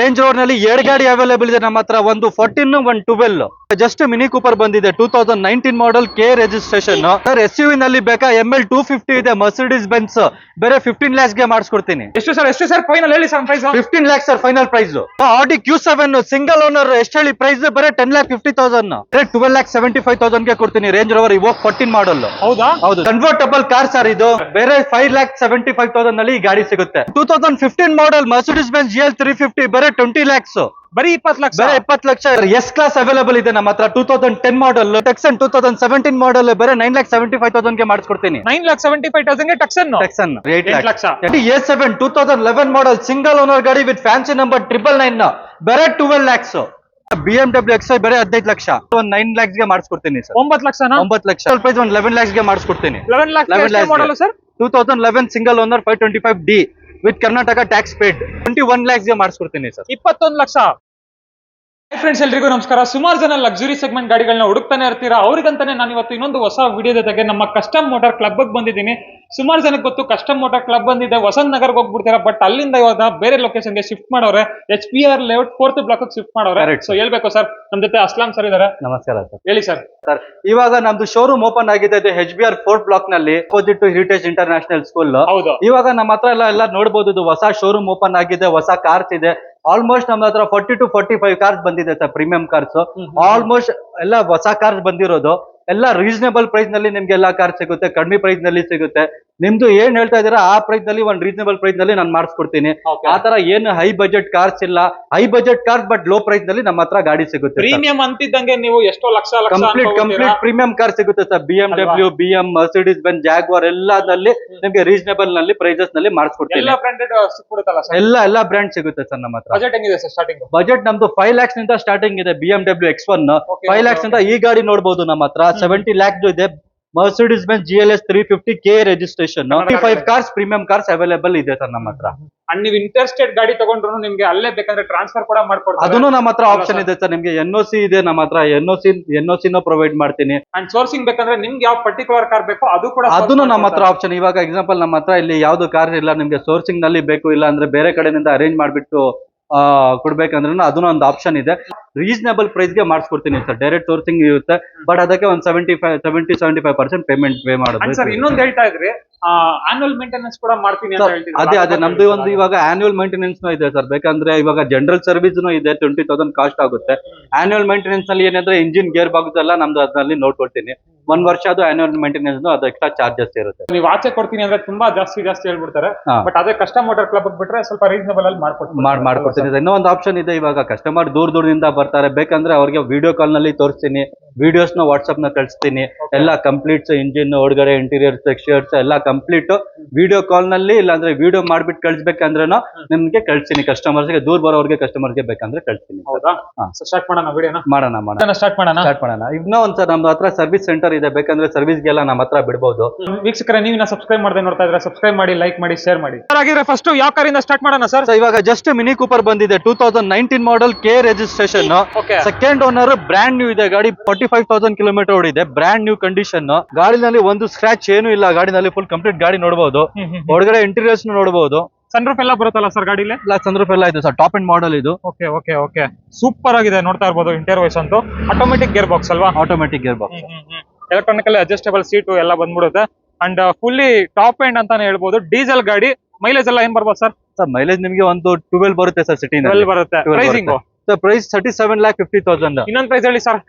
Range rover ನಲ್ಲಿ 2 ಗಾಡಿ available ಇದೆ ನಮ್ಮ ಹತ್ರ. ಒಂದು 14 ಒಂದು 12. ಜಸ್ಟ್ ಮಿನಿ ಕೂಪರ್ ಬಂದಿದೆ 2019 model K registration. Sir SUV ನಲ್ಲಿ ಬೇಕಾ ML 250 ಇದೆ ಮರ್ಸಿಡೀಸ್ ಬೆನ್ಸ್, ಬೇರೆ 15 lakhs ಗೆ ಮಾಡಿಸ್ಕೊಡ್ತೀನಿ. ಎಷ್ಟು ಸರ್ ಫೈನಲ್ ಹೇಳಿ sir price? 15 lakhs sir final price. Audi Q7 single owner ಎಷ್ಟು ಹೇಳಿ ಪ್ರೈಸ್? ಬರೀ 10,50,000. 12,75,000 ಗೆ ಕೊಡ್ತೀನಿ. ರೇಂಜ್ ರೋವರ್ ಇವಾಗ 14 ಮಾಡೆಲ್. ಹೌದಾ? ಹೌದು, ಕನ್ವರ್ಟಬಲ್ ಕಾರ್ ಸರ್ ಇದು. ಬೇರೆ 5,75,000 ನಲ್ಲಿ ಈ ಗಾಡಿ ಸಿಗುತ್ತೆ. 2015 ಮಾಡೆಲ್ ಮರ್ಸಿಡೀಸ್ ಬೆನ್ಸ್ GL 350 ಬರೀ 20 lakhs. ಬರೀ 20 ಲಕ್ಷ. ಬೇರೆ 20 ಲಕ್ಷ. ಎಸ್ ಕ್ಲಾಸ್ ಅವೈಲೇಬಲ್ ಇದೆ ನಮ್ಮ ಹತ್ರ. 2010 ಮಾಡೆಲ್ ಟೆಕ್ಸನ್ 2017 ಮಾಡೆಲ್ ಬೇರೆ 9,75,000 ಗೆ ಮಾಡಿಸ್ಕೊಡ್ತೀನಿ. 9,75,000 ಗೆ ಟೆಕ್ಸನ್ 8 lakh. A7 2011 model single owner ಗಾಡಿ ವಿತ್ ಫ್ಯಾನ್ಸಿ ನಂಬರ್ 999 ಬೇರೆ 12 lakhs. BMW X5 ಬೇರೆ 15 ಲಕ್ಷ. 9 lakhs ಗೆ ಮಾಡಿಸ್ಕೊಡ್ತೀನಿ ಸರ್. 9 ಲಕ್ಷನಾ? 9 ಲಕ್ಷ ಪ್ರೈಸ್ 11 lakhs ಗೆ ಮಾಡಿಸ್ಕೊಡ್ತೀನಿ. 11 lakhs model sir. 2011 single owner 525D with Karnataka tax paid 21 lakhs ಗೆ ಮಾಡಿಸ್ಕೊಡ್ತೀನಿ ಸರ್. 21 ಲಕ್ಷ. ಫ್ರೆಂಡ್ಸ್ ಎಲ್ರಿಗೂ ನಮಸ್ಕಾರ. ಸುಮಾರು ಜನ ಲಕ್ಸುರಿ ಸೆಗ್ಮೆಂಟ್ ಗಾಡಿಗಳನ್ನ ಹುಡುಕ್ತಾನೆ ಇರ್ತೀರಾ. ಅವ್ರಿಗಂತಾನೆ ನಾನು ಇವತ್ತು ಇನ್ನೊಂದು ಹೊಸ ವಿಡಿಯೋ ಜೊತೆಗೆ ನಮ್ಮ ಕಸ್ಟಮ್ ಮೋಟಾರ್ ಕ್ಲಬ್ ಬಂದಿದ್ದೀನಿ. ಸುಮಾರು ಜನಕ್ಕೆ ಗೊತ್ತು ಕಸ್ಟಮ್ ಮೋಟಾರ್ ಕ್ಲಬ್ ಬಂದಿದೆ, ವಸಂತ ನಗರ್ಗೆ ಹೋಗ್ಬಿಡ್ತೀರಾ. ಬಟ್ ಅಲ್ಲಿಂದ ಇವಾಗ ಬೇರೆ ಲೊಕೇಶನ್ಗೆ ಶಿಫ್ಟ್ ಮಾಡೋರೆ. HPR layout 4th block shift ಮಾಡೋರೆ. ಸೊ ಹೇಳ್ಬೇಕು ಸರ್, ನಮ್ ಜೊತೆ ಅಸ್ಲಾಂ ಸರ್ ಇದಾರೆ. ನಮಸ್ಕಾರ ಸರ್. ಹೇಳಿ ಸರ್. ಸರ್ ಇವಾಗ ನಮ್ದು ಶೋರೂಮ್ ಓಪನ್ ಆಗಿದೆ HBR 4th ಬ್ಲಾಕ್ ನಲ್ಲಿ, opposite to heritage international school. ಹೌದು. ಇವಾಗ ನಮ್ಮ ಹತ್ರ ಎಲ್ಲ ನೋಡಬಹುದು. ಹೊಸ ಶೋರೂಮ್ ಓಪನ್ ಆಗಿದೆ, ಹೊಸ ಕಾರ್ಸ್ ಇದೆ. ಆಲ್ಮೋಸ್ಟ್ ನಮ್ಮ ಹತ್ರ 40 to 45 ಕಾರ್ಸ್ ಬಂದಿದೆ ಸರ್, ಪ್ರೀಮಿಯಂ ಕಾರ್ಸ್. ಆಲ್ಮೋಸ್ಟ್ ಎಲ್ಲ ಹೊಸ ಕಾರ್ಸ್ ಬಂದಿರೋದು. ಎಲ್ಲ ರೀಸನೇಬಲ್ ಪ್ರೈಸ್ ನಲ್ಲಿ ನಿಮ್ಗೆ ಎಲ್ಲಾ ಕಾರ್ ಸಿಗುತ್ತೆ, ಕಡಿಮೆ ಪ್ರೈಸ್ ನಲ್ಲಿ ಸಿಗುತ್ತೆ. ನಿಮ್ದು ಏನ್ ಹೇಳ್ತಾ ಇದೀರಾ ಆ ಪ್ರೈಸ್ ನಲ್ಲಿ ಒಂದು ರೀಸನೇಬಲ್ ಪ್ರೈಸ್ ನಲ್ಲಿ ನಾನು ಮಾಡಿಸ್ಕೊಡ್ತೀನಿ. ಆ ತರ ಏನು ಹೈ ಬಜೆಟ್ ಕಾರ್ಸ್ ಇಲ್ಲ, high budget cars but low price ನಲ್ಲಿ ನಮ್ಮ ಹತ್ರ ಗಾಡಿ ಸಿಗುತ್ತೆ. ಪ್ರೀಮಿಯಂ ಅಂತಿದ್ದಂಗೆ ನೀವು ಎಷ್ಟೋ ಲಕ್ಷ ಕಂಪ್ಲೀಟ್ ಪ್ರೀಮಿಯಂ ಕಾರ್ ಸಿಗುತ್ತೆ sir. BMW, BM, Mercedes Benz, Jaguar ಎಲ್ಲದಲ್ಲಿ ನಿಮ್ಗೆ ರೀಸನೇಬಲ್ ನಲ್ಲಿ ಪ್ರೈಸಸ್ ನಲ್ಲಿ ಮಾಡಿಸ್ಕೊಡ್ತೀನಿ. ಎಲ್ಲ ಬ್ರ್ಯಾಂಡ್ ಸಿಗುತ್ತೆ ಸರ್ ನಮ್ಮ ಹತ್ರ. ಬಜೆಟ್ ಹೆಂಗಿದೆ ಸರ್ ಸ್ಟಾರ್ಟಿಂಗ್? ಬಜೆಟ್ ನಮ್ದು 5 lakhs ನಿಂದ ಸ್ಟಾರ್ಟಿಂಗ್ ಇದೆ. BMW X1 5 lakhs ನಿಂದ ಈ ಗಾಡಿ ನೋಡಬಹುದು ನಮ್ಮ ಹತ್ರ. 70 lakhs ಇದೆ. Mercedes Benz GLS 350 K registration 25 cars premium cars available ಇದೆ ಸರ್ ನಮ್ಮ ಹತ್ರ. ಅಂಡ್ ನೀವು ಇಂಟರ್ಸ್ಟೇಟ್ ಗಾಡಿ ತಗೊಂಡ್ರು ನಿಮ್ಗೆ ಅಲ್ಲೇ ಬೇಕಂದ್ರೆ ಟ್ರಾನ್ಸ್ಫರ್ ಕೂಡ ಮಾಡ್ಕೊಡ್ತಾರೆ. ಅದನ್ನು ನಮ್ಮ ಹತ್ರ ಆಪ್ಷನ್ ಇದೆ ಸರ್. ನಿಮ್ಗೆ NOC ಇದೆ ನಮ್ಮ ಹತ್ರ. NOC ಪ್ರೊವೈಡ್ ಮಾಡ್ತೀನಿ. ಅಂಡ್ ಸೋರ್ಸಿಂಗ್ ಬೇಕಂದ್ರೆ ನಿಮ್ಗೆ ಯಾವ ಪರ್ಟಿಕ್ಯುಲರ್ ಕಾರ್ ಬೇಕೋ ಅದನ್ನು ನಮ್ಮ ಹತ್ರ ಆಪ್ಷನ್. ಇವಾಗ ಎಕ್ಸಾಂಪಲ್ ನಮ್ಮ ಹತ್ರ ಇಲ್ಲಿ ಯಾವ್ದು ಕಾರ್ ಇಲ್ಲ, ನಿಮ್ಗೆ ಸೋರ್ಸಿಂಗ್ ನಲ್ಲಿ ಬೇಕು, ಇಲ್ಲ ಅಂದ್ರೆ ಬೇರೆ ಕಡೆಯಿಂದ ಅರೇಂಜ್ ಮಾಡ್ಬಿಟ್ಟು ಕೊಡ್ಬೇಕಂದ್ರೆ ಅದನ್ನ ಒಂದು ಆಪ್ಷನ್ ಇದೆ. ರೀಸನಬಲ್ ಪ್ರೈಸ್ ಗೆ ಮಾಡಿಸ್ಕೊಡ್ತೀನಿ ಸರ್. ಡೈರೆಕ್ಟ್ ಸೋರ್ಸಿಂಗ್ ಇರುತ್ತೆ, ಬಟ್ ಅದಕ್ಕೆ ಒಂದು 70-75% ಪೇಮೆಂಟ್ ಪೇ ಮಾಡೋದು. ಸರ್ ಇನ್ನೊಂದು ಹೇಳ್ತಾ ಇದ್ರಿ ಆನ್ಯುವಲ್ ಮೇಂಟೆನೆನ್ಸ್ ಕೂಡ ಮಾಡ್ತೀನಿ ಅಂತ ಹೇಳ್ತೀವಿ. ಅದೇ ನಮ್ದು ಒಂದು ಇವಾಗ ಆನ್ಯುವಲ್ ಮೇಂಟೆನೆನ್ಸ್ ಇದೆ ಸರ್. ಬೇಕಂದ್ರೆ ಇವಾಗ ಜನರಲ್ ಸರ್ವಿಸ್ ಇದೆ, 20,000 ಕಾಸ್ಟ್ ಆಗುತ್ತೆ. ಆನ್ಯುವಲ್ ಮೇಂಟೆನೆನ್ಸ್ ಅಲ್ಲಿ ಏನಂದ್ರೆ ಇಂಜಿನ್ ಗೇರ್ ಬಾಕ್ಸ್ ಎಲ್ಲ ನಮ್ದು ಅದರಲ್ಲಿ ನೋಡ್ಕೊಡ್ತೀನಿ. 1 ವರ್ಷ ಅದು ಆನ್ಯುವಲ್ ಮೇಂಟೆನೆನ್ಸ್ ಅದು ಎಕ್ಸ್ಟ್ರಾ ಚಾರ್ಜಸ್ ಇರುತ್ತೆ. ನೀವು ಆಚೆ ಕೊಡ್ತೀನಿ ಅಂದ್ರೆ ತುಂಬಾ ಜಾಸ್ತಿ ಹೇಳ್ಬಿಡ್ತಾರೆ. ಬಟ್ ಅದೇ ಕಸ್ಟಮ್ ಮೋಟಾರ್ ಕ್ಲಬ್ ಬಿಟ್ರೆ ಸ್ವಲ್ಪ ರೀಸನಬಲ್ ಅಲ್ಲಿ ಮಾಡ್ಕೊಡ್ತೀನಿ. ಇನ್ನೊಂದು ಆಪ್ಷನ್ ಇದೆ. ಇವಾಗ ಕಸ್ಟಮರ್ ದೂರದಿಂದ ಬರ್ತಾರೆ, ಬೇಕಂದ್ರೆ ಅವ್ರಿಗೆ ವಿಡಿಯೋ ಕಾಲ್ ನಲ್ಲಿ ತೋರಿಸ್ತೀನಿ, ವಿಡಿಯೋಸ್ ನ ವಾಟ್ಸ್ಆಪ್ ನ ಕಳಿಸ್ತೀನಿ. ಎಲ್ಲ ಕಂಪ್ಲೀಟ್ಸ್, ಇಂಜಿನ್ ಒಳಗಡೆ ಇಂಟೀರಿಯರ್ ಟೆಕ್ಸ್ಚರ್ಸ್ ಎಲ್ಲ ಕಂಪ್ಲೀಟ್ ವಿಡಿಯೋ ಕಾಲ್ ನಲ್ಲಿ, ಇಲ್ಲಾಂದ್ರೆ ವಿಡಿಯೋ ಮಾಡ್ಬಿಟ್ಟು ಕಳಿಸ್ಬೇಕಂದ್ರೆ ನಿಮ್ಗೆ ಕಳ್ಸಿನಿ. ಕಸ್ಟಮರ್ಸ್ ಗೆ ದೂರ ಬರೋರ್ಗೆ ಕಸ್ಟಮರ್ಗೆ ಬೇಕಂದ್ರೆ ಕಳ್ಸಿನಿ. ಸ್ಟಾರ್ಟ್ ಮಾಡೋಣ ವಿಡಿಯೋನ? ಸ್ಟಾರ್ಟ್ ಮಾಡೋಣ. ಇನ್ನೂ ಒಂದ್ಸಲ ನಮ್ಮ ಹತ್ರ ಸರ್ವಿಸ್ ಸೆಂಟರ್ ಇದೆ, ಬೇಕಂದ್ರೆ ಸರ್ವಿಸ್ಗೆಲ್ಲ ನಮ್ಮ ಹತ್ರ ಬಿಡಬಹುದು. ವೀಕ್ಷಕರೇ, ನೀವು ಸಬ್ಸ್ಕ್ರೈಬ್ ಮಾಡದೆ ನೋಡ್ತಾ ಇದ್ರೆ ಸಬ್ಸ್ಕ್ರೈಬ್ ಮಾಡಿ, ಲೈಕ್ ಮಾಡಿ, ಶೇರ್ ಮಾಡಿ. ಹಾಗಿದ್ರೆ ಫಸ್ಟ್ ಯಾವ ಕಾರಿಂದ ಸ್ಟಾರ್ಟ್ ಮಾಡೋಣ ಸರ್? ಇವಾಗ ಜಸ್ಟ್ ಮಿನಿ ಕೂಪರ್ ಬಂದಿದೆ 2019 model K registration. Second owner, brand new ಇದೆ ಗಾಡಿ. 45,000 ಕಿಲೋಮೀಟರ್ ಓಡಿದೆ. Brand new condition. ಗಾಡಿನಲ್ಲಿ ಒಂದು ಸ್ಕ್ರಾಚ್ ಏನು ಇಲ್ಲ. ಗಾಡಿನಲ್ಲಿ ಫುಲ್ ಕಂಪ್ಲೀಟ್ ಗಾಡಿ ನೋಡಬಹುದು. ಒಳಗಡೆ ಇಂಟೀರಿಯರ್ಸ್ ನೋಡಬಹುದು. ಸನ್ರೂಫ್ ಎಲ್ಲ ಬರುತ್ತಲ್ಲ ಸರ್ ಗಾಡಿಲಿ? ಸನ್ರೂಫ್ ಎಲ್ಲ ಇದೆ ಸರ್. ಟಾಪ್ ಅಂಡ್ ಮಾಡೆಲ್ ಇದು. ಓಕೆ ಸೂಪರ್ ಆಗಿದೆ. ನೋಡ್ತಾ ಇರ್ಬೋದು ಇಂಟೀರಿಯರ್ ವೈಸ್ ಅಂತೂ. ಆಟೋಮೆಟಿಕ್ ಗೇರ್ ಬಾಕ್ಸ್ ಅಲ್ವಾ? Automatic gear box. Electronical adjustable seat ಎಲ್ಲ ಬಂದ್ಬಿಡುತ್ತೆ. ಅಂಡ್ ಫುಲ್ಲಿ ಟಾಪ್ ಎಂಡ್ ಅಂತಾನೆ ಹೇಳ್ಬೋದು. ಡೀಸೆಲ್ ಗಾಡಿ. ಮೈಲೇಜ್ ಎಲ್ಲ ಏನ್ ಬರ್ಬೋದು ಸರ್? ಮೈಲೇಜ್ ನಿಮಗೆ ಒಂದು 12 ಬರುತ್ತೆ ಸರ್. ಸಿಟಿ 12 ಬರುತ್ತೆ. Pricing sir price 37,50,000. ಇನ್ನೊಂದು ಪ್ರೈಸ್ ಹೇಳಿ ಸರ್.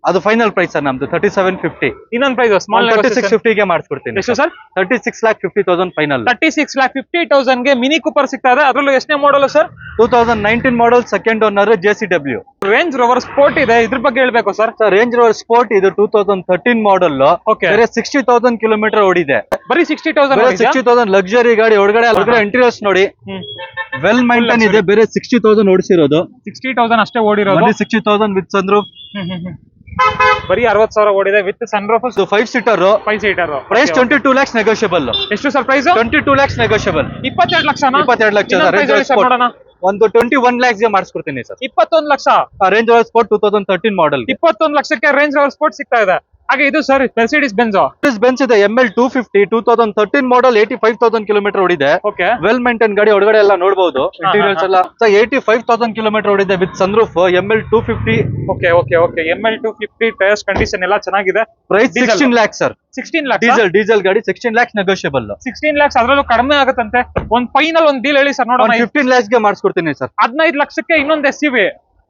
ಅದು ಫೈನಲ್ ಪ್ರೈಸ್ ಸರ್ ನಮ್ದು 3750. ಇನ್ನೊಂದು ಪ್ರೈಸ್ ಸ್ಮಾಲ್ 3650 ಗೆ ಮಾಡಿಸ್ಕೊಡ್ತೀನಿ. ಎಷ್ಟು ಸರ್? 36,50,000 ಫೈನಲ್. 36,50,000 ಗೆ ಮಿನಿ ಕೂಪರ್ ಸಿಗ್ತಾ ಇದೆ. ಅದರಲ್ಲೂ ಎಷ್ಟನೇ model sir? 2019 model, second owner, JCW. Range Rover sport ಇದೆ, ಇದ್ರ ಬಗ್ಗೆ ಹೇಳ್ಬೇಕು sir? Sir range Rover sport ಇದು 2013 ಮಾಡೆಲ್. ಬೇರೆ 60,000 ಕಿಲೋಮೀಟರ್ ಓಡಿದೆ. ಬರೀ 60,000 ಲಕ್ಸುರಿ ಗಾಡಿ. ಒಳಗಡೆ ಇಂಟೀರಿಯರ್ಸ್ ನೋಡಿ, ವೆಲ್ ಮೈಂಟೈನ್ ಇದೆ. ಬೇರೆ 60,000 ಓಡಿಸಿರೋದು. 60,000 ಅಷ್ಟೇ ಓಡಿರೋದು. 60,000 ವಿತ್ ಸನ್ರೂಫ್. ಬರೀ 60,000 ಓಡಿದೆ with sunroof. 5 seater. Price 22 lakhs negotiable. ಎಷ್ಟು ಸರ್ ಪ್ರೈಸ್? 22 lakhs negotiable. 22 ಲಕ್ಷನಾ? 22 ಲಕ್ಷ. ಒಂದು 21 lakhs ಗೆ ಮಾಡಿಸ್ಕೊಡ್ತೀನಿ sir. 21 lakh. Range Rover Sport 2013 model. 21 ಲಕ್ಷಕ್ಕೆ ರೇಂಜ್ ರೋವರ್ ಸ್ಪೋರ್ಟ್ ಸಿಗ್ತಾ ಇದೆ. ಹಾಗೆ ಇದು ಸರ್ ಮೆರ್ಸಿಡಿಸ್ ಬೆಂಜ್ ಬೆನ್ಸ್ ಇದೆ ML 250 2013 ಮಾಡಲ್ 85,000 ಕಿಲೋಮೀಟರ್ ಓಡಿದೆ. ಓಕೆ ವೆಲ್ ಮೇಂಟೈನ್ ಗಾಡಿ ಒಳಗಡೆ ಎಲ್ಲ ನೋಡಬಹುದು. ಇಂಟೀರಿಯರ್ಸ್ ಎಲ್ಲ 85,000 ಕಿಲೋಮೀಟರ್ ಓಡಿದೆ with sunroof ML 250. Okay okay okay ML 250 tyres condition ಎಲ್ಲ ಚೆನ್ನಾಗಿದೆ. Price 16 lakhs sir. 16 lakhs diesel ಗಾಡಿ 16 lakhs ನೆಗೋಷಿಯಬಲ್. 16 lakhs ಅದರಲ್ಲೂ ಕಡಿಮೆ ಆಗುತ್ತಂತೆ. ಒಂದ್ ಫೈನಲ್ ಒಂದ್ ಡೀಲ್ ಹೇಳಿ ಸರ್ ನೋಡೋಣ. 15 lakhs ಗೆ ಮಾಡಿಸ್ಕೊಡ್ತೀನಿ ಸರ್. 15 ಲಕ್ಷಕ್ಕೆ ಇನ್ನೊಂದು SUV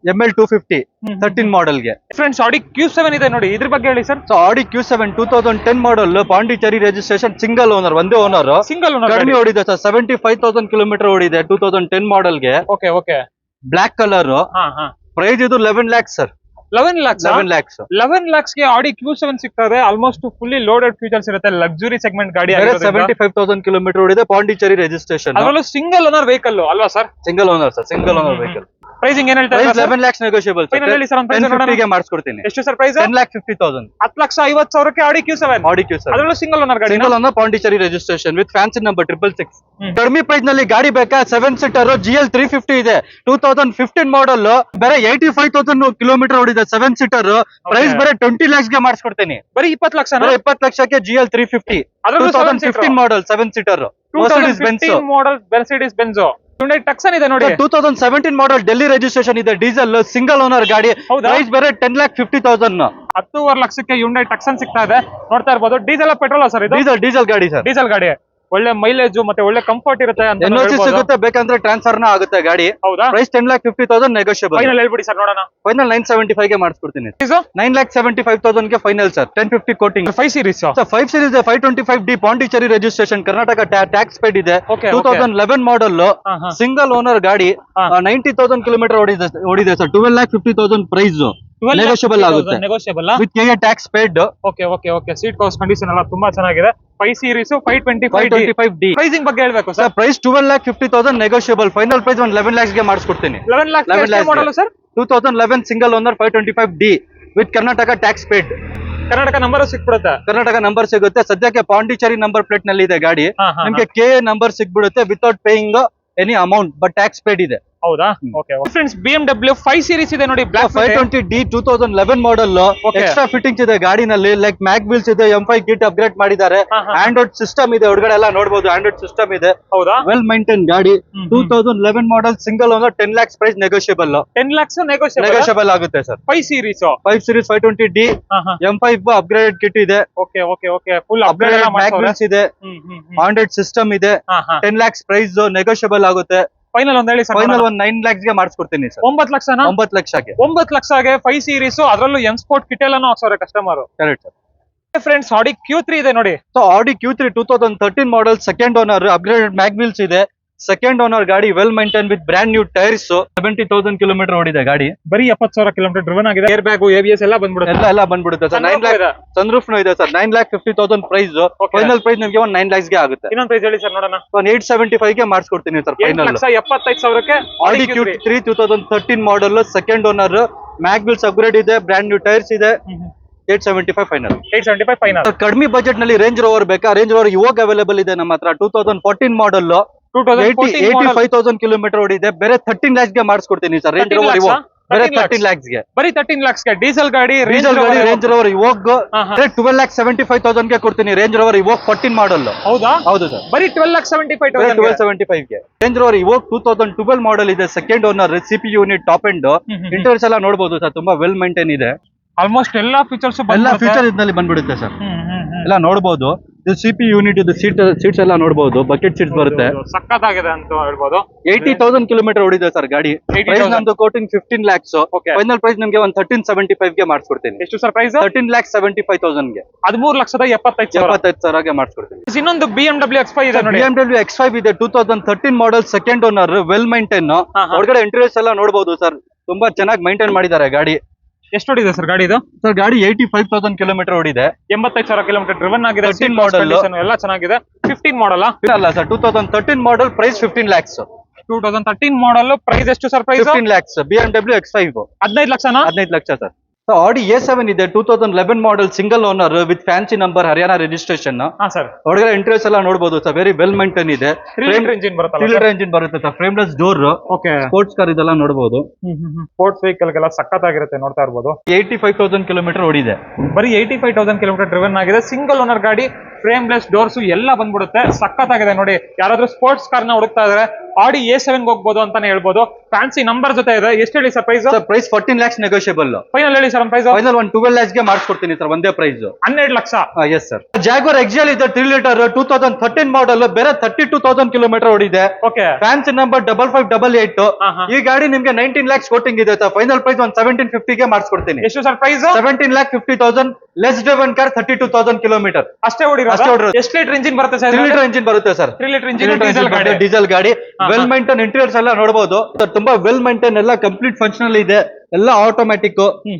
ML 250 13 ಮಾಡಲ್ ಗೆ. ಫ್ರೆಂಡ್ಸ್ ಆಡಿ Q7 ಇದೆ ನೋಡಿ, ಇದ್ರ ಬಗ್ಗೆ ಹೇಳಿ sir. So Audi Q7 2010 model Pondicherry registration, single owner, ಒಂದೇ ಓನರ್. ಸಿಂಗಲ್ ಕಡಿಮೆ ಓಡಿದೆ ಸರ್, 75,000 ಕಿಲೋಮೀಟರ್ ಓಡಿದೆ 2010 ಮಾಡಲ್ ಗೆ. Okay okay black colour. Price ಇದು 11 lakhs sir. 11 lakhs 11 lakhs 11 lakhs ಗೆ ಆಡಿ Q7 ಸಿಗ್ತದೆ. ಆಲ್ಮೋಸ್ಟ್ ಫುಲ್ಲಿ ಲೋಡೆಡ್ ಫೀಚರ್ಸ್ ಇರುತ್ತೆ. ಲಕ್ಸುರಿ ಸೆಗ್ಮೆಂಟ್ ಗಾಡಿ 75,000 ಕಿಲೋಮೀಟರ್ ಓಡಿದೆ, ಪಾಂಡಿಚೇರಿ ರಿಜಿಸ್ಟ್ರೇಷನ್. ಅದರಲ್ಲೂ ಸಿಂಗಲ್ ಓನರ್ ವೆಹಿಕಲ್ ಅಲ್ವಾ sir? Single owner sir, single owner vehicle. Pricing ಏನ್ ಹೇಳ್ತಾರೆ? 11 lakhs ನೆಗೋಷಿಯಬಲ್. ಫೈನಲ್ ಹೇಳಿ ಸರ್, 1050 ಗೆ ಮಾಡಿಸ್ಕೊಡ್ತೀನಿ. ಎಷ್ಟು ಸರ್ ಪ್ರೈಸ್? 10,50,000. 10,50,000ಕ್ಕೆ ಆಡಿ Q7. ಆಡಿ Q7 ಅದರಲ್ಲೂ ಸಿಂಗಲ್ ಓನರ್ ಗಾಡಿ, single owner, Pondicherry registration with fancy number 666. ಕಡಿಮೆ ಪ್ರೈಸ್ ನಲ್ಲಿ ಗಾಡಿ ಬೇಕಾ? 7 ಸೀಟರ್ GL 350 ಇದೆ 2015 ಮಾಡಲ್, ಬೇರೆ 85,000 ಕಿಲೋಮೀಟರ್ ಓಡಿದೆ 7 ಸೀಟರ್. ಪ್ರೈಸ್ ಬೇರೆ 20 lakhs ಗೆ ಮಾಡಿಸ್ಕೊಡ್ತೀನಿ. ಬರೀ 20 ಲಕ್ಷ 20 ಲಕ್ಷಕ್ಕೆ GL 350 2015 ಮಾಡಲ್ 7 ಸೀಟರ್ Mercedes Benz ಮಾಡಲ್ Mercedes Benz. Hyundai Tucson ಇದೆ ನೋಡಿ, 2017 ಮಾಡಲ್, ಡೆಲ್ಲಿ ರಿಜಿಸ್ಟ್ರೇಷನ್ ಇದೆ, ಡೀಸೆಲ್, ಸಿಂಗಲ್ ಓನರ್ ಗಾಡಿ. ಪ್ರೈಸ್ ಬೇರೆ 10,50,000. 10.5 ಲಕ್ಷಕ್ಕೆ Hyundai Tucson ಸಿಗ್ತಾ ಇದೆ. ನೋಡ್ತಾ ಇರ್ಬೋದು. ಡೀಸೆಲ್ ಪೆಟ್ರೋಲ್ ಸರ್ ಇದು? ಡೀಸೆಲ್ ಗಾಡಿ ಸರ್. ಡೀಸೆಲ್ ಗಾಡಿ ಒಳ್ಳೆ ಮೈಲೇಜ್ ಮತ್ತೆ ಒಳ್ಳೆ ಕಂಫರ್ಟ್ ಇರುತ್ತೆ ಅಂತ NOC ಸಿಗುತ್ತೆ, ಬೇಕಂದ್ರೆ ಟ್ರಾನ್ಸ್ಫರ್ ನ ಆಗುತ್ತೆ ಗಾಡಿ. ಹೌದಾ? Price 10,50,000 negotiable. ಫೈನಲ್ ಹೇಳ್ಬಿಡಿ ಸರ್ ನೋಡೋಣ. ಫೈನಲ್ 975 ಗೆ ಮಾಡಿಸ್ಕೊಡ್ತೀನಿ. 9,75,000 ಗೆ final sir. 1050 quoting. 5 series 5 series 525D Pondicherry registration, Karnataka tax paid ಇದೆ. 2011 ಮಾಡಲ್, ಸಿಂಗಲ್ ಓನರ್ ಗಾಡಿ, 90,000 ಕಿಲೋಮೀಟರ್ ಓಡಿದೆ ಸರ್. 12,50,000 ಪ್ರೈಸ್ ನೆಗೋಷಿಯಬಲ್ ಆಗುತ್ತೆ with KA tax paid. Okay okay okay seat covers condition ಎಲ್ಲ ತುಂಬಾ ಚೆನ್ನಾಗಿದೆ. 5 ಸೀರೀಸ್ 525D. ಪ್ರೈಸಿಂಗ್ ಬಗ್ಗೆ ಹೇಳ್ಬೇಕು sir. Price 12,50,000 negotiable. Final price 11 lakhs ಗೆ ಮಾಡಿಸ್ಕೊಡ್ತೀನಿ. 11 lakhs model sir. 2011 single owner 525D with Karnataka tax paid. Karnataka number ಸಿಕ್ಬಿಡುತ್ತೆ. Karnataka number ಸಿಗುತ್ತೆ. ಸದ್ಯಕ್ಕೆ ಪಾಂಡಿಚೇರಿ ನಂಬರ್ ಪ್ಲೇಟ್ ನಲ್ಲಿ ಇದೆ ಗಾಡಿ. ನಿಮ್ಗೆ KA ನಂಬರ್ ಸಿಗ್ಬಿಡುತ್ತೆ without paying any amount, but tax paid ಇದೆ. ಹೌದಾ? ಓಕೆ ಫ್ರೆಂಡ್ಸ್, BMW 5 ಸೀರೀಸ್ ಇದೆ ನೋಡಿ, ಬ್ಲಾಕ್ 520D 2011 ಮಾಡಲ್. ಎಕ್ಸ್ಟ್ರಾ ಫಿಟ್ಟಿಂಗ್ಸ್ ಇದೆ ಗಾಡಿನಲ್ಲಿ, ಲೈಕ್ ಮ್ಯಾಗ್ ವೀಲ್ಸ್ ಇದೆ, M5 ಕಿಟ್ ಅಪ್ಗ್ರೇಡ್ ಮಾಡಿದ್ದಾರೆ. ಆಂಡ್ರಾಯ್ಡ್ ಸಿಸ್ಟಮ್ ಇದೆ, ಹೊರಗಡೆ ಎಲ್ಲ ನೋಡಬಹುದು, ಆಂಡ್ರಾಯ್ಡ್ ಸಿಸ್ಟಮ್ ಇದೆ. ಹೌದಾ? ವೆಲ್ ಮೈಂಟೈನ್ ಗಾಡಿ. 2011 model, single owner, 10 lakhs price negotiable. 10 lakhs negotiable ಆಗುತ್ತೆ sir. 5 series 520D M5 upgrade kit ಇದೆ. Okay okay okay full upgrade ಎಲ್ಲ ಮ್ಯಾಗ್ ವೀಲ್ಸ್ ಇದೆ, ಆಂಡ್ರಾಯ್ಡ್ ಸಿಸ್ಟಮ್ ಇದೆ. 10 lakhs ಪ್ರೈಸ್ ನೆಗೋಷಿಯಬಲ್ ಆಗುತ್ತೆ. ಫೈನಲ್ ಒಂದ್ ಹೇಳಿ ಸರ್. ಫೈನಲ್ 9 lakhs ಗೆ ಮಾಡಿಸ್ಕೊಡ್ತೀನಿ ಸರ್. 9 ಲಕ್ಷನಾ? 9 ಲಕ್ಷಕ್ಕೆ 9 ಲಕ್ಷಗೆ 5 ಸೀರೀಸ್, ಅದರಲ್ಲೂ ಎನ್ ಸ್ಪೋರ್ಟ್ ಕಿಟ್ ಎಲ್ಲಾನು ಹಾಕ್ಸೋರೆ customer. Correct sir. Friends, Audi Q3 ಇದೆ ನೋಡಿ. So Audi Q3 2013 model, second owner, upgraded mag wheels ಇದೆ, ಸೆಕೆಂಡ್ ಓನರ್ ಗಾಡಿ, well maintain with brand new tyres. 70,000 kilometre ಓಡಿದೆ ಗಾಡಿ. ಬರೀ 70,000 ಕಿಲೋಮೀಟರ್ ಡ್ರಿವನ್ ಆಗಿದೆ. ಏರ್ ಬ್ಯಾಗ್, ABS ಎಲ್ಲ ಬಂದ್ಬಿಡುತ್ತೆ. ಎಲ್ಲ ಬಂದ್ಬಿಡುತ್ತೆ ಸರ್. 9 lakh ಸನ್ರೂಫ್ ಇದೆ ಸರ್. 9,50,000 ಪ್ರೈಸ್. ಫೈನಲ್ ಪ್ರೈಸ್ ನಿಮಗೆ 9 lakhs ಗೆ ಆಗುತ್ತೆ. ಇನ್ನೊಂದು ಪ್ರೈಸ್ ಹೇಳಿ ಸರ್ ನೋಡೋಣ. 875 ಗೆ ಮಾಡಿಸ್ಕೊಡ್ತೀನಿ sir. Final 8,75,000ಕ್ಕೆ Audi Q3 2013 model, second owner, mag wheels upgrade ಇದೆ, ಬ್ರಾಂಡ್ ನ್ಯೂ ಟೈರ್ಸ್ ಇದೆ. 875 ಫೈನಲ್. 875 ಫೈನಲ್. ಕಡಿಮೆ ಬಜೆಟ್ ನಲ್ಲಿ ರೇಂಜ್ ರೋವರ್ ಬೇಕಾ? ರೇಂಜ್ ರೋವರ್ ಇವಾಗ ಅವೈಲೇಬಲ್ ಇದೆ ನಮ್ಮ ಹತ್ರ. 2014 ಮಾಡಲ್, 85,000 ಕಿಲೋಮೀಟರ್ ಓಡಿದೆ. ಬೇರೆ 13 lakhs ಗೆ ಮಾಡಿಸ್ಕೊಡ್ತೀನಿ ಸರ್. ರೇಂಜ್ ರೋವರ್ ಇವಾಗ ಬೇರೆ 13 lakhs ಗೆ. ಬರೀ 13 lakhs ಗೆ ಡೀಸೆಲ್ ಗಾಡಿ, ರೇಂಜ್ ರೋವರ್ ಇವಾಗ 12,75,000 ಗೆ ಕೊಡ್ತೀನಿ. ರೇಂಜ್ ರೋವರ್ ಇವಾಗ 14 ಮಾಡಲ್. ಹೌದಾ? ಹೌದು ಸರ್. ಬರೀ 12,75,000. 12,75 ಗೆ ರೇಂಜ್ ರೋವರ್ ಇವಾಗ 2012 ಮಾಡಲ್ ಇದೆ, second owner, CPU unit, top end. Interiors ಎಲ್ಲ ನೋಡಬಹುದು ಸರ್, ತುಂಬಾ ವೆಲ್ ಮೈಂಟೈನ್ ಇದೆ. ಆಲ್ಮೋಸ್ಟ್ ಎಲ್ಲಾ ಫೀಚರ್ಸ್ ಇದ್ರಲ್ಲಿ ಬಂದ್ಬಿಡುತ್ತೆ ಸರ್. ಎಲ್ಲ ನೋಡಬಹುದು. ಇದು CPU ಯೂನಿಟ್, ಇದು ಸೀಟ್ಸ್ ಎಲ್ಲ ನೋಡಬಹುದು. ಬಕೆಟ್ ಸೀಟ್ಸ್ ಬರುತ್ತೆ. ಸಕ್ಕತ್ತಾಗಿದೆ ಅಂತ ಹೇಳ್ಬೋದು. 80,000 ಕಿಲೋಮೀಟರ್ ಓಡಿದೆ ಸರ್ ಗಾಡಿ. ಪ್ರೈಸ್ ನಮ್ದು ಕೋಟಿಂಗ್ 15 lakhs. ಫೈನಲ್ ಪ್ರೈಸ್ ನಿಮಗೆ 1375 ಗೆ ಮಾಡಿಸ್ಕೊಡ್ತೀನಿ. ಎಷ್ಟು ಸರ್ ಪ್ರೈಸ್? 13,75,000 ಗೆ. 13,75,000 ಗೆ ಮಾಡಿಸ್ಕೊಡ್ತೀನಿ. ಇನ್ನೊಂದು BMW X5 ಇದೆ ನೋಡಿ. BMW X5 ಇದೆ 2013 model, second owner, well maintain. ಹೊರಗಡೆ ಇಂಟೀರಿಯರ್ಸ್ ಎಲ್ಲ ನೋಡಬಹುದು ಸರ್, ತುಂಬಾ ಚೆನ್ನಾಗಿ ಮೈಂಟೈನ್ ಮಾಡಿದ್ದಾರೆ ಗಾಡಿ. ಎಷ್ಟು ಓಡಿದೆ ಸರ್ ಗಾಡಿ ಇದು? ಸರ್ ಗಾಡಿ 85,000 ಕಿಲೋಮೀಟರ್ ಓಡಿದೆ. 85,000 ಕಿಲೋಮೀಟರ್ ಡ್ರಿವನ್ ಆಗಿದೆ. 13 ಮಾಡಲ್ ಎಲ್ಲ ಚೆನ್ನಾಗಿದೆ. 15 ಮಾಡಲ್ ಅಲ್ಲ sir, 2013 model, price 15 lakhs. 2013 model, price ಎಷ್ಟು sir price? 15 lakhs BMW X5. 15 ಲಕ್ಷನಾ? 15 ಲಕ್ಷ ಸರ್. ಆಡಿ A7 ಇದೆ 2011 model single owner with fancy number Haryana registration. Sir ಒಳಗಡೆ ಇಂಟೀರಿಯರ್ಸ್ ಎಲ್ಲ ನೋಡಬಹುದು ಸರ್, ವೆರಿ ವೆಲ್ ಮೇಂಟೈನ್ ಇದೆ. 3 ಲೀಟರ್ ಇಂಜಿನ್ ಬರುತ್ತಲ್ಲ 3 ಲೀಟರ್ ಇಂಜಿನ್ ಬರುತ್ತೆ sir, frameless door, okay sports car ಇದೆಲ್ಲ ನೋಡಬಹುದು. ಸ್ಪೋರ್ಟ್ಸ್ ವೆಹಿಕಲ್ ಗೆಲ್ಲ ಸಖತ್ತಾಗಿರುತ್ತೆ, ನೋಡ್ತಾ ಇರಬಹುದು. 85,000 ಕಿಲೋಮೀಟರ್ ಓಡಿದೆ, ಬರೀ 85,000 ಕಿಲೋಮೀಟರ್ ಡ್ರಿವನ್ ಆಗಿದೆ. ಸಿಂಗಲ್ ಓನರ್ ಗಾಡಿ, ಫ್ರೇಮ್ಲೆಸ್ ಡೋರ್ಸ್ ಎಲ್ಲ ಬಂದ್ಬಿಡುತ್ತೆ, ಸಖತ್ತಾಗಿದೆ ನೋಡಿ. ಯಾರಾದ್ರೂ ಸ್ಪೋರ್ಟ್ಸ್ ಕಾರ್ ನ ಹುಡುಕ್ತಾ ಇದ್ರೆ ಆಡಿ A7 ಹೋಗ್ಬೋದು ಅಂತಾನೆ ಹೇಳ್ಬೋದು. ಫ್ಯಾನ್ಸಿ ನಂಬರ್ ಜೊತೆ ಇದೆ. ಎಷ್ಟು ಹೇಳಿ sir price? Price 14 lakhs negotiable. Final ಹೇಳಿ ಸರ್ ಪ್ರೈಸ್. ಫೈನಲ್ 12 lakhs ಗೆ ಮಾಡಿಸ್ಕೊಡ್ತೀನಿ ಸರ್, ಒಂದೇ price 12 lakh. Yes sir. Jaguar XL ಇದೆ 3 ಲೀಟರ್ 2013 ಮಾಡೆಲ್, ಬೇರೆ 32,000 ಕಿಲೋಮೀಟರ್ ಓಡಿದೆ. Okay fancy number 5588. ಈ ಗಾಡಿ ನಿಮ್ಗೆ 19 lakhs ಕೋಟಿಂಗ್ ಇದೆ ಸರ್. ಫೈನಲ್ ಪ್ರೈಸ್ 1750 ಗೆ ಮಾಡಿಸ್ಕೊಡ್ತೀನಿ. ಎಷ್ಟು sir price? 17,50,000. Less driven car, 32,000 kilometre ಅಷ್ಟೇ ಓಡಿರೋದು. ಎಷ್ಟು ಲೀಟರ್ ಇಂಜಿನ್ ಬರುತ್ತೆ ಸರ್? 3 ಲೀಟರ್ ಇಂಜಿನ್ ಬರುತ್ತೆ ಸರ್. 3 ಲೀಟರ್ ಇಂಜಿನ್ ಡೀಸೆಲ್ ಗಾಡಿ. ಡೀಸೆಲ್ ಗಾಡಿ, ವೆಲ್ ಮೇಂಟೈನ್ ಇಂಟೀರಿಯರ್ಸ್ ಎಲ್ಲ ನೋಡಬಹುದು. ತುಂಬಾ ವೆಲ್ ಮೇಂಟೈನ್, ಎಲ್ಲ ಕಂಪ್ಲೀಟ್ ಫಂಕ್ಷನಲ್ ಇದೆ, ಎಲ್ಲ ಆಟೋಮ್ಯಾಟಿಕ್.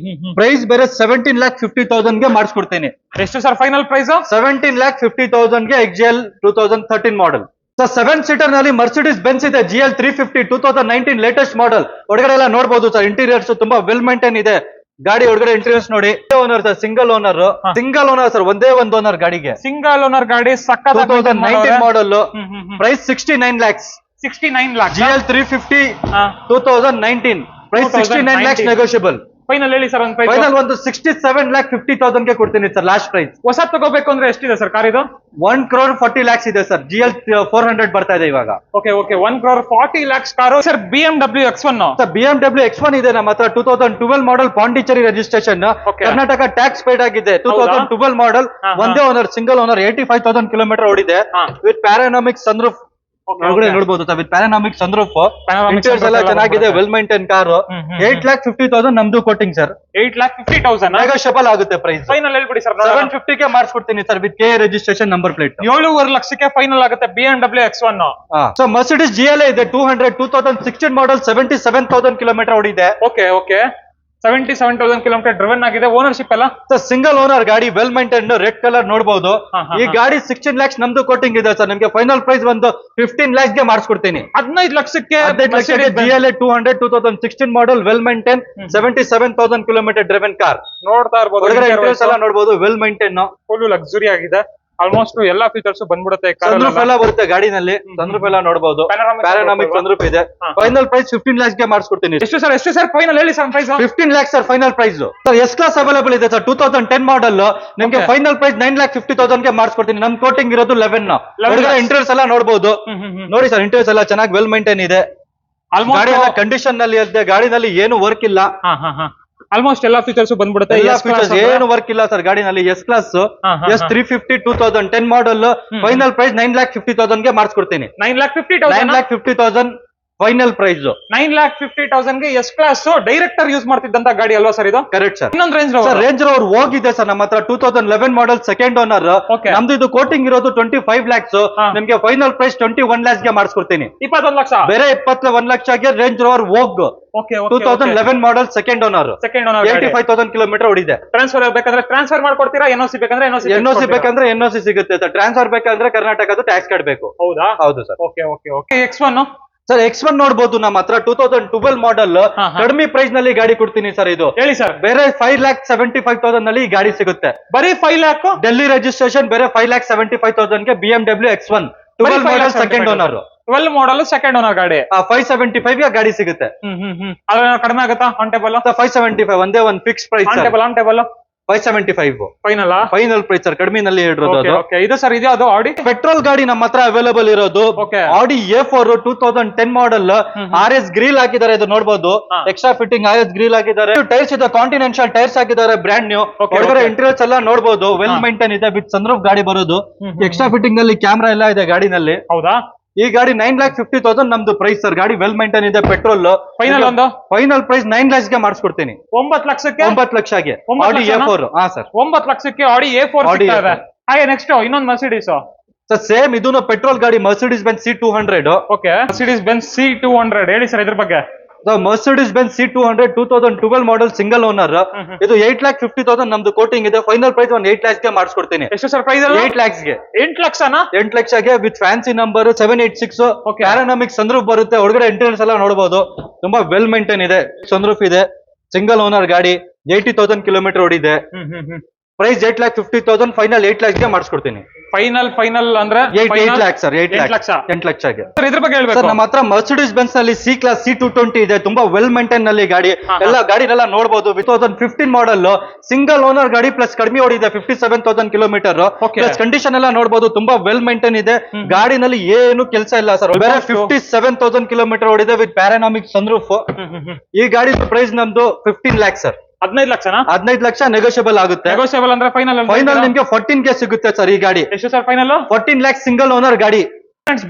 ಪ್ರೈಸ್ ಬೇರೆ 17,50,000 ಗೆ ಮಾಡಿಸ್ಕೊಡ್ತೀನಿ. ಎಷ್ಟು ಸರ್ ಫೈನಲ್ ಪ್ರೈಸ್? 17,50,000 ಗೆ XL 2013 ಮಾಡೆಲ್. ಸರ್ 7 ಸೀಟರ್ ನಲ್ಲಿ ಮರ್ಸಿಡೀಸ್ ಬೆನ್ಸ್ ಇದೆ GL 350 2019 ಲೇಟೆಸ್ಟ್ ಮಾಡೆಲ್. ಒಳಗಡೆ ಎಲ್ಲ ನೋಡಬಹುದು ಸರ್, ಇಂಟೀರಿಯರ್ಸ್ ತುಂಬಾ ವೆಲ್ ಮೇಂಟೈನ್ ಇದೆ. ಗಾಡಿ ಒಳಗಡೆ ಇಂಟೀರಿಯರ್ಸ್ ನೋಡಿ. Owner sir, single owner sir, ಒಂದೇ ಒಂದು ಓನರ್ ಗಾಡಿಗೆ. ಸಿಂಗಲ್ ಓನರ್ ಗಾಡಿ, ಸಕ್ಕತ್ 2019 model. Price 69 lakhs. 69 lakhs. GL 350 2019. Price 69 lakhs negotiable. Final ಹೇಳಿ ಸರ್ ಒಂದು ಪ್ರೈಸ್. ಫೈನಲ್ ಒಂದು 67,50,000 ಗೆ ಕೊಡ್ತೀನಿ ಸರ್, ಲಾಸ್ಟ್ ಪ್ರೈಸ್. ಹೊಸ ತಗೋಬೇಕು ಅಂದ್ರೆ ಎಷ್ಟಿದೆ ಸರ್ ಕಾರ್ ಇದು? 1,40 lakhs ಇದೆ ಸರ್. GL 400 ಬರ್ತಾ ಇದೆ ಇವಾಗ. Okay okay, 1,40 lakhs car sir. BMW X1 sir, BMW X1 ಇದೆ ನಮ್ಮ ಹತ್ರ 2012 model, Pondicherry registration, Karnataka tax paid ಆಗಿದೆ. 2012 ಮಾಡೆಲ್, ಒಂದೇ ಓನರ್, ಸಿಂಗಲ್ ಓನರ್, 85,000 ಕಿಲೋಮೀಟರ್ ಓಡಿದೆ. ವಿತ್ ಪ್ಯಾರಾನೋಮಿಕ್ ಸನ್ರೂಫ್ ಒಳಗಡೆ ನೋಡಬಹುದು sir, with panoramic sunroof. Interiors ಎಲ್ಲ ಚೆನ್ನಾಗಿದೆ, ವೆಲ್ ಮೇಂಟೈನ್ ಕಾರು. 8,50,000 ನಮ್ದು ಕೊಟ್ಟಿಂಗ್ ಸರ್. 8,50,000 ನೆಗೋಷಿಯಬಲ್ ಆಗುತ್ತೆ ಪ್ರೈಸ್. ಫೈನಲ್ ಹೇಳ್ಬಿಡಿ ಸರ್. 750 ಗೆ ಮಾಡಿಸ್ಕೊಡ್ತೀನಿ sir, with KA registration number plate. 7.5 ಲಕ್ಷಕ್ಕೆ ಫೈನಲ್ ಆಗುತ್ತೆ BMW X1. So Mercedes GL ಇದೆ 200 2016 ಮಾಡೆಲ್, 77,000 ಕಿಲೋಮೀಟರ್ ಓಡಿದೆ. ಓಕೆ ಓಕೆ, 77,000 ಕಿಲೋಮೀಟರ್ ಡ್ರಿವನ್ ಆಗಿದೆ. ಓನರ್ಶಿಪ್ ಎಲ್ಲ ಸಿಂಗಲ್ ಓನರ್ ಗಾಡಿ, ವೆಲ್ ಮೇಂಟೈನ್, ರೆಡ್ ಕಲರ್ ನೋಡಬಹುದು. ಈ ಗಾಡಿ 16 lakhs ನಮ್ದು ಕೋಟಿಂಗ್ ಇದೆ ಸರ್. ನಿಮ್ಗೆ ಫೈನಲ್ ಪ್ರೈಸ್ ಒಂದು 15 lakhs ಗೆ ಮಾಡಿಸ್ಕೊಡ್ತೀನಿ. 15 ಲಕ್ಷಕ್ಕೆ GLA 200 2016 model, well maintain, 77,000 kilometre driven car. ನೋಡ್ತಾ ಇರಬಹುದು, ಇಂಟೀರಿಯರ್ಸ್ ಎಲ್ಲ ನೋಡಬಹುದು, ವೆಲ್ ಮೇಂಟೈನ್, ಫುಲ್ ಲಕ್ಸುರಿ ಆಗಿದೆ. ಆಲ್ಮೋಸ್ಟ್ ಎಲ್ಲಾ ಫೀಚರ್ಸ್ ಬಂದ್ಬಿಡುತ್ತೆ. ಸನ್ರೂಫ್ ಎಲ್ಲ ಬರುತ್ತೆ ಗಾಡಿನಲ್ಲಿ, ಸನ್ರೂಫ್ ಎಲ್ಲ ನೋಡಬಹುದು. ಪ್ಯಾರಾನೋಮಿಕ್ ಸನ್ರೂಫ್ ಇದೆ. ಫೈನಲ್ ಪ್ರೈಸ್ 15 lakhs ಗೆ ಮಾಡಿಸ್ಕೊಡ್ತೀನಿ. ಎಷ್ಟು ಸರ್ ಫೈನಲ್ ಹೇಳಿ sir price? 15 lakhs sir final price. Sir S class available ಇದೆ ಸರ್, 2010 ಮಾಡೆಲ್. ನಿಮ್ಗೆ ಫೈನಲ್ ಪ್ರೈಸ್ 9,50,000 ಗೆ ಮಾಡಿಸ್ಕೊಡ್ತೀನಿ. ನಮ್ ಕೋಟಿಂಗ್ ಇರೋದು 11. ಇಂಟೀರಿಯರ್ಸ್ ಎಲ್ಲ ನೋಡಬಹುದು. ನೋಡಿ ಸರ್, ಇಂಟೀರಿಯರ್ಸ್ ಎಲ್ಲ ಚೆನ್ನಾಗಿ ವೆಲ್ ಮೇಂಟೈನ್ ಇದೆ. ಗಾಡಿ ಎಲ್ಲ ಕಂಡೀಷನ್ ನಲ್ಲಿ ಇದೆ, ಗಾಡಿನಲ್ಲಿ ಏನು ವರ್ಕ್ ಇಲ್ಲ. ಆಲ್ಮೋಸ್ಟ್ ಎಲ್ಲಾ ಫೀಚರ್ಸ್ ಬಂದ್ಬಿಡುತ್ತೆ. ಏನು ವರ್ಕ್ ಇಲ್ಲ ಸರ್ ಗಾಡಿನಲ್ಲಿ. S class S 350 2010 model. Final price 9,50,000 ಗೆ ಮಾಡಿಸ್ಕೊಡ್ತೀನಿ. 9,50,000 ಫೈನಲ್ ಪ್ರೈಸ್. 9,50,000 ಗೆ ಎಸ್ ಕ್ಲಾಸ್ ಡೈರೆಕ್ಟರ್ ಯೂಸ್ ಮಾಡ್ತಿದ್ದಂತ ಗಾಡಿ ಅಲ್ವಾ ಸರ್ ಇದು? Correct sir. ಇನ್ನೊಂದು ರೇಂಜ್ ರೋವರ್ ಹೋಗಿದೆ ಸರ್ ನಮ್ಮ ಹತ್ರ 2011 ಮಾಡೆಲ್, ಸೆಕೆಂಡ್ ಓನರ್. ನಮ್ದು ಇದು ಕೋಟಿಂಗ್ ಇರೋದು 25 lakhs. ನಿಮ್ಗೆ ಫೈನಲ್ ಪ್ರೈಸ್ 21 lakhs ಗೆ ಮಾಡಿಸ್ಕೊಡ್ತೀನಿ. 21 ಲಕ್ಷ ಬೇರೆ 21 ಲಕ್ಷಗೆ ರೇಂಜ್ ರೋವರ್ ಹೋಗ್ 2011 ಮಾಡೆಲ್, ಸೆಕೆಂಡ್ ಓನರ್, 85,000 ಕಿಲೋಮೀಟರ್ ಓಡಿದೆ. ಟ್ರಾನ್ಸ್ಫರ್ ಬೇಕಾದ್ರೆ ಟ್ರಾನ್ಸ್ಫರ್ ಮಾಡ್ಕೊಡ್ತೀರಾ? NOC ಬೇಕಂದ್ರೆ NOC ಬೇಕಂದ್ರೆ NOC ಸಿಗುತ್ತೆ ಸರ್. ಟ್ರಾನ್ಸ್ಫರ್ ಬೇಕಂದ್ರೆ ಕರ್ನಾಟಕದ ಟ್ಯಾಕ್ಸ್ ಕಾರ್ಡ್ ಬೇಕು. ಹೌದಾ? ಹೌದು sir. Okay okay okay. X1 sir X1 ನೋಡಬಹುದು ನಮ್ಮ ಹತ್ರ 2012 ಮಾಡೆಲ್, ಕಡಿಮೆ ಪ್ರೈಸ್ ನಲ್ಲಿ ಗಾಡಿ ಕೊಡ್ತೀನಿ ಸರ್. ಇದು ಹೇಳಿ ಸರ್. ಬೇರೆ 5,75,000 ನಲ್ಲಿ ಈ ಗಾಡಿ ಸಿಗುತ್ತೆ. ಬರೀ 5 lakh ಡೆಲ್ಲಿ ರಿಜಿಸ್ಟ್ರೇಷನ್, ಬೇರೆ 5,75,000 ಗೆ BMW X1 12 model, second owner. 12 model, second owner ಗಾಡಿ. 575 ಗೆ ಗಾಡಿ ಸಿಗುತ್ತೆ. ಅದ್ರ ಕಡಿಮೆ ಆಗುತ್ತಾ? ಆನ್ ಟೇಬಲ್ 575 ಒಂದೇ ಒಂದು fix price. On table 575 final price sir, ಕಡಿಮೆ ನಲ್ಲಿ ಇರೋದು. ಇದು ಸರ್ ಇದೆ ಅದು ಆಡಿ ಪೆಟ್ರೋಲ್ ಗಾಡಿ ನಮ್ಮ ಹತ್ರ ಅವೈಲೇಬಲ್ ಇರೋದು. ಆಡಿ A4 2010 ಮಾಡೆಲ್, RS ಗ್ರಿಲ್ ಹಾಕಿದ್ದಾರೆ, ಇದು ನೋಡಬಹುದು. ಎಕ್ಸ್ಟ್ರಾ ಫಿಟ್ಟಿಂಗ್ RS ಗ್ರಿಲ್ ಹಾಕಿದ್ದಾರೆ. ಟೈರ್ಸ್ ಇದೆ, ಕಾಂಟಿನೆಂಟಲ್ ಟೈರ್ಸ್ ಹಾಕಿದ್ದಾರೆ, ಬ್ರ್ಯಾಂಡ್ ನ್ಯೂ. ಒಳಗಡೆ ಇಂಟೀರಿಯರ್ಸ್ ಎಲ್ಲ ನೋಡಬಹುದು, ವೆಲ್ ಮೇಂಟೈನ್ ಇದೆ, ವಿತ್ ಸನ್ರೂಫ್ ಗಾಡಿ ಬರೋದು. ಎಕ್ಸ್ಟ್ರಾ ಫಿಟ್ಟಿಂಗ್ ನಲ್ಲಿ ಕ್ಯಾಮ್ರಾ ಎಲ್ಲ ಇದೆ ಗಾಡಿನಲ್ಲಿ. ಹೌದಾ? ಈ ಗಾಡಿ 9,50,000 ನಮ್ದು ಪ್ರೈಸ್ ಸರ್. ಗಾಡಿ ವೆಲ್ ಮೇಂಟೈನ್ ಇದೆ, ಪೆಟ್ರೋಲ್. ಫೈನಲ್ ಪ್ರೈಸ್ 9 lakhs ಗೆ ಮಾಡಿಸ್ಕೊಡ್ತೀನಿ. 9 ಲಕ್ಷಕ್ಕೆ 9 ಲಕ್ಷಗೆ ಆಡಿ A4. ಹಾ ಸರ್, 9 ಲಕ್ಷಕ್ಕೆ ಆಡಿ A4 ಸಿಗ್ತಾ ಇದೆ. ಹಾಗೆ ನೆಕ್ಸ್ಟ್ ಇನ್ನೊಂದು ಮರ್ಸಿಡೀಸ್ ಸರ್, ಸೇಮ್ ಇದೂನು ಪೆಟ್ರೋಲ್ ಗಾಡಿ, Mercedes Benz C200. Okay, Mercedes Benz C200 ಹೇಳಿ ಸರ್ ಇದ್ರ ಬಗ್ಗೆ. Mercedes Benz C200 2012 model, single owner. ಇದು 8,50,000 ನಮ್ದು ಕೋಟಿಂಗ್ ಇದೆ. ಫೈನಲ್ ಪ್ರೈಸ್ 8 lakhs ಗೆ ಮಾಡಿಸ್ಕೊಡ್ತೀನಿ. ಎಷ್ಟು ಸರ್ ಪ್ರೈಸ್? 8 lakhs ಗೆ. 8 ಲಕ್ಷನಾ? 8 ಲಕ್ಷಗೆ ವಿತ್ ಫ್ಯಾನ್ಸಿ ನಂಬರ್ 786. ಪ್ಯಾರಾನೋಮಿಕ್ ಸನ್ರೂಫ್ ಬರುತ್ತೆ. ಒಳಗಡೆ ಇಂಟೀರಿಯರ್ಸ್ ಎಲ್ಲ ನೋಡಬಹುದು, ತುಂಬಾ ವೆಲ್ ಮೇಂಟೈನ್ ಇದೆ, ಸನ್ರೂಫ್ ಇದೆ, ಸಿಂಗಲ್ ಓನರ್ ಗಾಡಿ, 80,000 ಕಿಲೋಮೀಟರ್ ಓಡಿದೆ. ಪ್ರೈಸ್ 8,50,000, ಫೈನಲ್ 8 lakhs ಗೆ ಮಾಡಿಸ್ಕೊಡ್ತೀನಿ. ಫೈನಲ್ ಅಂದ್ರೆ 8 lakhs ಸರ್, 8 ಲಕ್ಷ. 8 ಲಕ್ಷಗೆ. ಸರ್ ಇದ್ರ ಬಗ್ಗೆ ಹೇಳ್ಬೇಕು. ಸರ್ ನಮ್ಮ ಹತ್ರ ಮರ್ಸಿಡೀಸ್ ಬೆನ್ಸ್ ನಲ್ಲಿ ಸಿ ಕ್ಲಾಸ್ C220 ಇದೆ, ತುಂಬಾ ವೆಲ್ ಮೇಂಟೈನ್ ನಲ್ಲಿ ಗಾಡಿ. ಎಲ್ಲ ಗಾಡಿನೆಲ್ಲ ನೋಡಬಹುದು. 2015 ಮಾಡಲ್, ಸಿಂಗಲ್ ಓನರ್ ಗಾಡಿ, ಪ್ಲಸ್ ಕಡಿಮೆ ಓಡಿದೆ 57,000 ಕಿಲೋಮೀಟರ್. ಪ್ಲಸ್ ಕಂಡೀಷನ್ ಎಲ್ಲ ನೋಡಬಹುದು, ತುಂಬಾ ವೆಲ್ ಮೇಂಟೈನ್ ಇದೆ. ಗಾಡಿನಲ್ಲಿ ಏನು ಕೆಲಸ ಇಲ್ಲ ಸರ್. ಬೇರೆ 57,000 ಕಿಲೋಮೀಟರ್ ಓಡಿದೆ ವಿತ್ ಪ್ಯಾರಾನಾಮಿಕ್ ಸನ್ರೂಫ್. ಈ ಗಾಡಿ ಪ್ರೈಸ್ ನಮ್ದು 15 lakhs ಸರ್. 15 ಲಕ್ಷನಾ? 15 ಲಕ್ಷ ನೆಗೋಷಿಯಬಲ್ ಆಗುತ್ತೆ. ನೆಗೋಷಿಯಬಲ್ ಅಂದ್ರೆ ಫೈನಲ್ ನಿಮ್ಗೆ 14 ಗೆ ಸಿಗುತ್ತೆ ಸರ್ ಈ ಗಾಡಿ. ಎಷ್ಟು sir final? 14 lakhs single owner ಗಾಡಿ.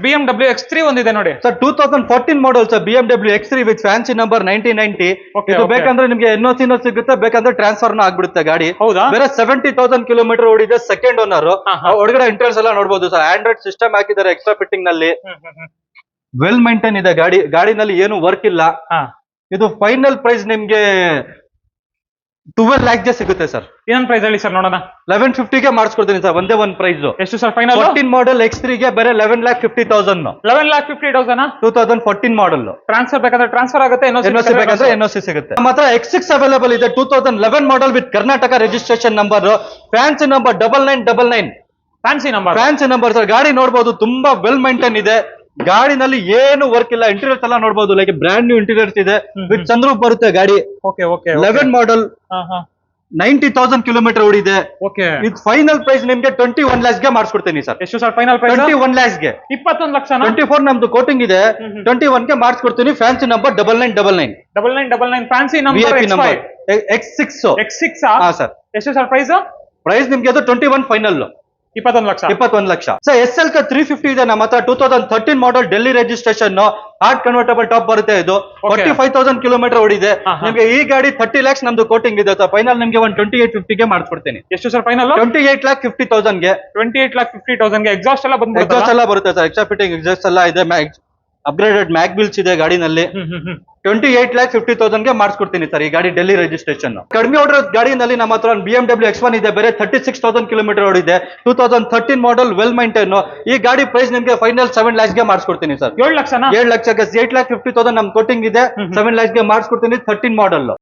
BMW X3 ಒಂದಿದೆ ನೋಡಿ sir, 2014 model sir, BMW X3 with fancy number 9090. ಇದು ಬೇಕಂದ್ರೆ ನಿಮ್ಗೆ NOC ಸಿಗುತ್ತೆ, ಬೇಕಂದ್ರೆ ಟ್ರಾನ್ಸ್ಫರ್ ಆಗ್ಬಿಡುತ್ತೆ ಗಾಡಿ. ಹೌದಾ? ಬೇರೆ 70,000 ಕಿಲೋಮೀಟರ್ ಓಡಿದೆ, ಸೆಕೆಂಡ್ ಓನರ್. ಒಳಗಡೆ ಇಂಟೀರಿಯರ್ಸ್ ಎಲ್ಲ ನೋಡಬಹುದು ಸರ್, ಆಂಡ್ರಾಯ್ಡ್ ಸಿಸ್ಟಮ್ ಹಾಕಿದ್ದಾರೆ ಎಕ್ಸ್ಟ್ರಾ ಫಿಟ್ಟಿಂಗ್ ನಲ್ಲಿ. ವೆಲ್ ಮೇಂಟೈನ್ ಇದೆ ಗಾಡಿ, ಗಾಡಿನಲ್ಲಿ ಏನು ವರ್ಕ್ ಇಲ್ಲ. ಇದು ಫೈನಲ್ ಪ್ರೈಸ್ ನಿಮ್ಗೆ 12 lakhs ಗೆ ಸಿಗುತ್ತೆ ಸರ್. ಏನ್ ಪ್ರೈಸ್ ಹೇಳಿ ಸರ್ ನೋಡೋಣ. 1150 ಗೆ ಮಾಡಿಸ್ಕೊಡ್ತೀನಿ ಸರ್, ಒಂದೇ ಒಂದ್ ಪ್ರೈಸ್. ಎಷ್ಟು ಸರ್ ಫೈನಲ್? 14 ಮಾಡಲ್ X3 ಗೆ ಬೇರೆ 11,50,000. 11,50,000 2014 ಮಾಡಲ್. ಟ್ರಾನ್ಸ್ಫರ್ ಬೇಕಾದ್ರೆ ಟ್ರಾನ್ಸ್ಫರ್ ಆಗುತ್ತೆ, NOC ಬೇಕಾದ್ರೆ NOC ಸಿಗುತ್ತೆ. ನಮ್ಮ ಹತ್ರ X6 ಅವೈಲೇಬಲ್ ಇದೆ, 2011 model with Karnataka registration number, fancy number 9999. Fancy number sir. ಗಾಡಿ ನೋಡಬಹುದು, ತುಂಬಾ ವೆಲ್ ಮೇಂಟೈನ್ ಇದೆ. ಗಾಡಿನಲ್ಲಿ ಏನು ವರ್ಕ್ ಇಲ್ಲ. ಇಂಟೀರಿಯರ್ಸ್ ಎಲ್ಲ ನೋಡಬಹುದು, ಲೈಕ್ ಬ್ರಾಂಡ್ ನ್ಯೂ ಇಂಟೀರಿಯರ್ಸ್ ಇದೆ ವಿತ್ ಸನ್ರೂಫ್ ಬರುತ್ತೆ ಗಾಡಿ. 11 ಮಾಡಲ್, 90,000 ಕಿಲೋಮೀಟರ್ ಓಡಿದೆ. ಇದು ಫೈನಲ್ ಪ್ರೈಸ್ ನಿಮ್ಗೆ 21 lakhs ಗೆ ಮಾಡಿಸ್ಕೊಡ್ತೀನಿ ಸರ್. ಎಷ್ಟು ಸರ್ ಫೈನಲ್ ಪ್ರೈಸ್? 21 lakhs ಗೆ. 21 ಲಕ್ಷ. 24 ನಮ್ದು ಕೋಟಿಂಗ್ ಇದೆ, 21 ಗೆ ಮಾಡಿಸ್ಕೊಡ್ತೀನಿ. Fancy number 9999. Fancy VIP number X6. ಹಾ ಸರ್. ಎಷ್ಟು ಸರ್ ಪ್ರೈಸ್ ನಿಮ್ಗೆ ಅದು 21 ಫೈನಲ್. 21 ಲಕ್ಷ ಸರ್. SL 350 ಇದೆ ನಮ್ಮ ಹತ್ರ, 2013 model, Delhi registration, hard convertible top ಬರುತ್ತೆ. ಇದು 45,000 ಕಿಲೋಮೀಟರ್ ಓಡಿದೆ. ನಿಮ್ಗೆ ಈ ಗಾಡಿ 30 lakhs ನಮ್ದು ಕೋಟಿಂಗ್ ಇದೆ ಸರ್. ಫೈನಲ್ ನಿಮ್ಗೆ 2850 ಗೆ ಮಾಡಿಸ್ಕೊಡ್ತೀನಿ. ಎಷ್ಟು ಸರ್ ಫೈನಲ್? 28,50,000 ಗೆ. 28,50,000 ಗೆ. ಎಕ್ಸಾಸ್ಟ್ ಎಲ್ಲ ಬರುತ್ತೆ ಸರ್, ಎಕ್ಸ್ಟ್ರಾ ಫಿಟ್ಟಿಂಗ್ ಎಕ್ಸಾಸ್ಟ್ ಎಲ್ಲ ಇದೆ. ಅಪ್ಗ್ರೇಡೆಡ್ ಮ್ಯಾಗ್ ಬಿಲ್ಸ್ ಇದೆ ಗಾಡಿನಲ್ಲಿ. 28,50,000 ಗೆ ಮಾಡಿಸ್ಕೊಡ್ತೀನಿ ಸರ್ ಈ ಗಾಡಿ, ಡೆಲ್ಲಿ ರಿಜಿಸ್ಟ್ರೇಷನ್. ಕಡಿಮೆ ಓಡಿರೋ ಗಾಡಿನಲ್ಲಿ ನಮ್ಮ ಹತ್ರ ಒಂದು BMW X1 ಇದೆ, ಬೇರೆ 36,000 ಕಿಲೋಮೀಟರ್ ಓಡಿದೆ, 2013 ಮಾಡಲ್, ವೆಲ್ ಮೈಂಟೈನ್. ಈ ಗಾಡಿ ಪ್ರೈಸ್ ನಿಮ್ಗೆ ಫೈನಲ್ 7 lakhs ಗೆ ಮಾಡಿಸ್ಕೊಡ್ತೀನಿ ಸರ್. 7 ಲಕ್ಷ. 7 ಲಕ್ಷಕ್ಕೆ 8,50,000 ನಮ್ ಕೋಟಿಂಗ್ ಇದೆ, 7 lakhs ಗೆ ಮಾಡಿಸ್ಕೊಡ್ತೀನಿ. 13 ಮಾಡಲ್.